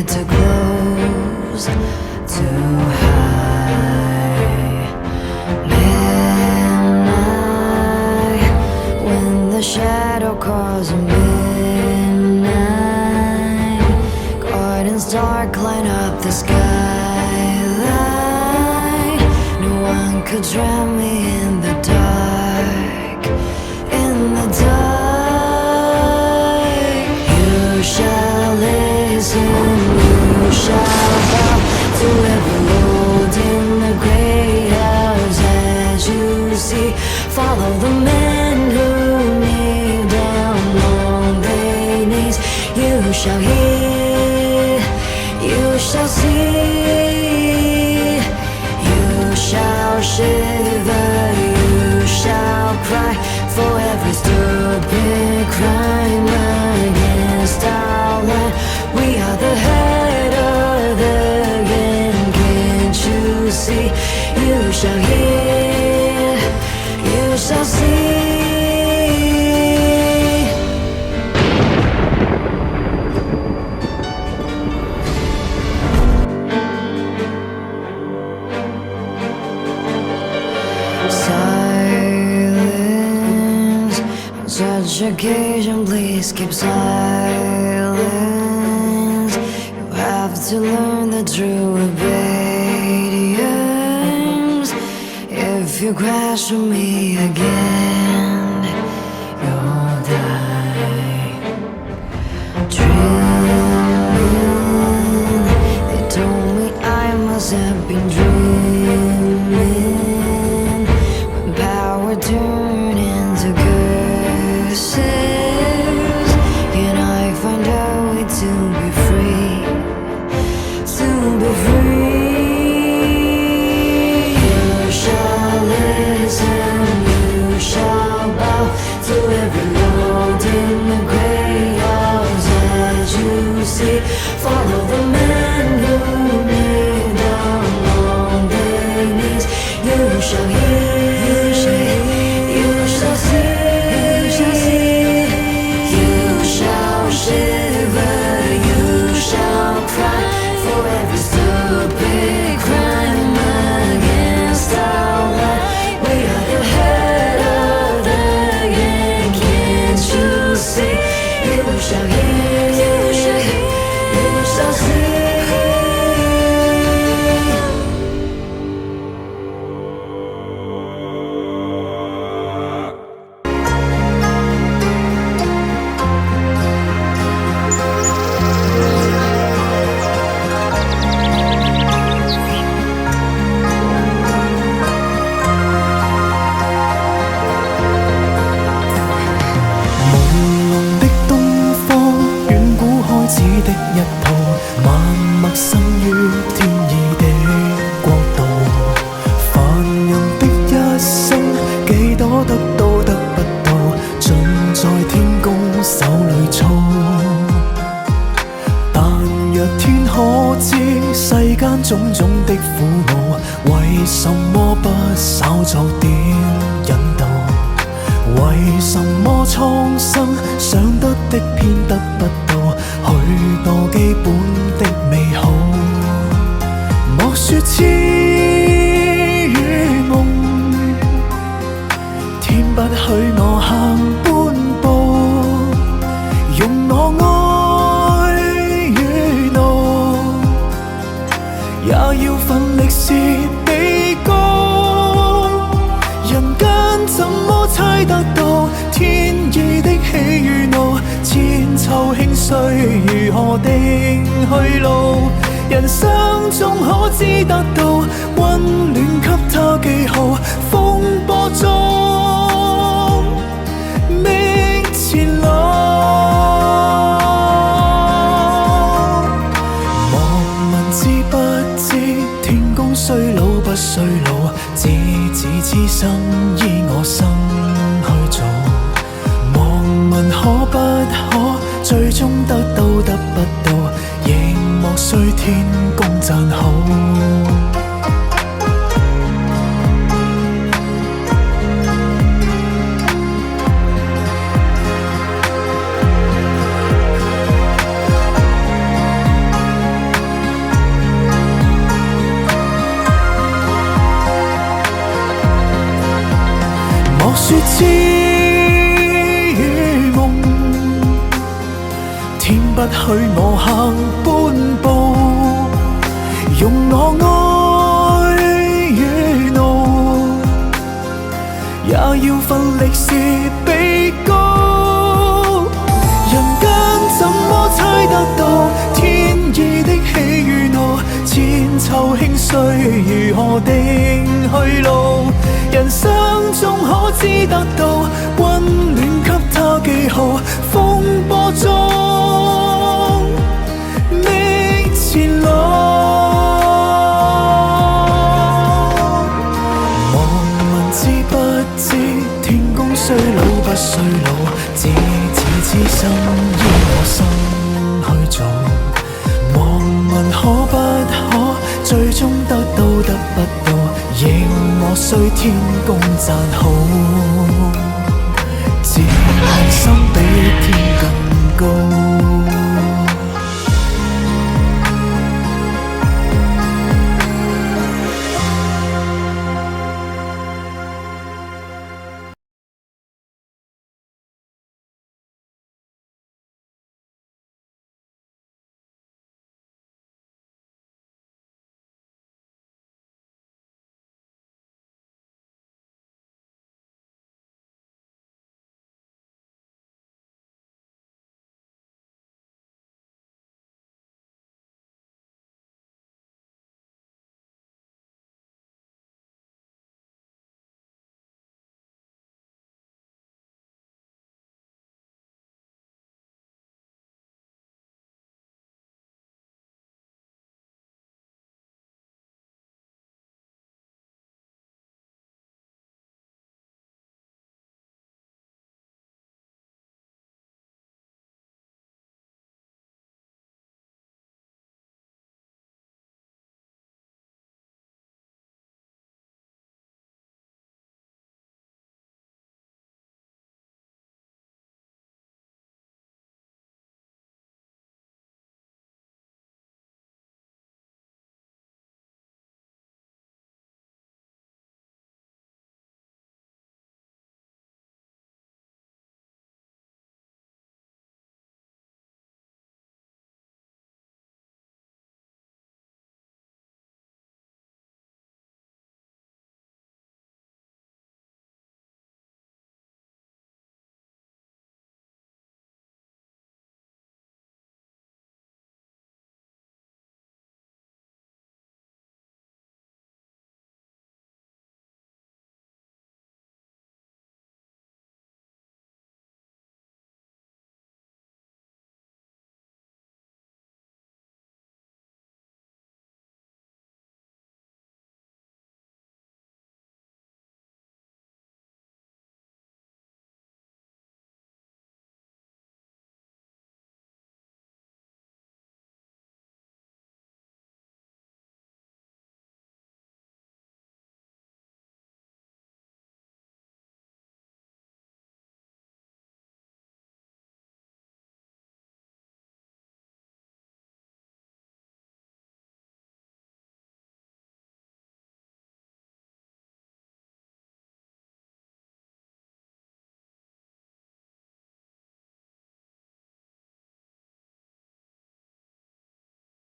too close, too high. Midnight, when the shadow calls midnight, gardens dark line up the skyline. No one could drown me in the dark, in the dark. You shall listen, you shall bow to every lord in the great house. As you see, follow the men who kneel down on their knees. You shall hear, you shall see, you shall shiver, you shall cry for every stupid crime against our land. We are the head of the game, can't you see? You shall hear, you shall see. Silence on such occasion, please keep silence. You have to learn the true obedience. If you crash with me again, you'll die. Dreaming, they told me I must have been dreaming. When power turned into curses, can I find a way to be free? To be free. You shall listen, you shall bow to every lord in the great house. As you see, follow the men who kneel down on their knees. You shall hear, you shall see, you shall shiver, you shall cry for every stupid crime against our life. We are the head of the game, can't you see? You shall hear, you shall see.種種的苦惱，為什麼不稍早點引導？為什麼蒼生想得的偏得不到許多基本的美好？莫說痴與夢，天不許我行半步，用我愛與怒。也要奮力是比高，人間怎麼猜得到天意的喜與怒？千秋興衰如何定去路？人生中可知得到溫暖給他記號，風波中覓前路。衰老不衰老，只此生依我生去做。莫問可不可，最終得到得不到，亦莫需天公讚好。說知與夢，天不許我行半步，用我愛與怒，也要奮力是比高。人間怎麼猜得到天意的喜與怒？千秋興衰如何定去路？人生中可知得到溫暖給他記號？風波中的前路，望問知不知天公衰老不衰老？只痴心依我心去做。望問可不可最終得到得不到？認我需天公讚好，自信心比天更高。